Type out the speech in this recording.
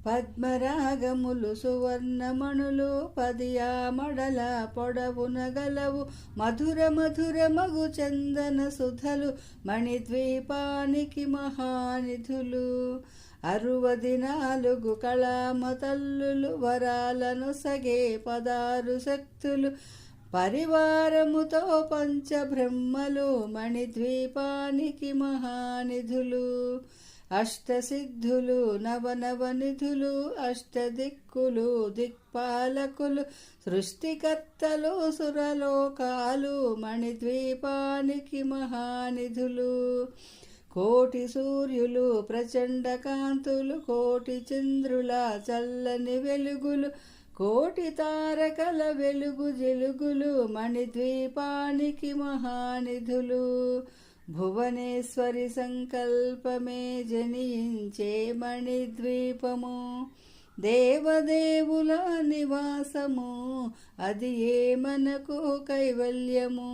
పద్మరాగములు సువర్ణమణులు పదియామడల పొడవున గలవు మధుర మధుర మగు చందన సుధలు మణిద్వీపానికి మహానిధులు 64 కళామ తల్లులు వరాలను సగే 16 శక్తులు పరివారముతో పంచబ్రహ్మలు మణిద్వీపానికి మహానిధులు అష్టసిద్ధులు నవనవనిధులు అష్టదిక్కులు దిక్పాలకులు సృష్టికర్తలు సురలోకాలు మణిద్వీపానికి మహానిధులు కోటి సూర్యులు ప్రచండ కాంతులు కోటి చంద్రుల చల్లని వెలుగులు కోటి తారకల వెలుగు జిలుగులు మణిద్వీపానికి మహానిధులు భువనేశ్వరి సంకల్పమే జనించే మణిద్వీపము దేవదేవుల నివాసము అది ఏ మనకు కైవల్యము.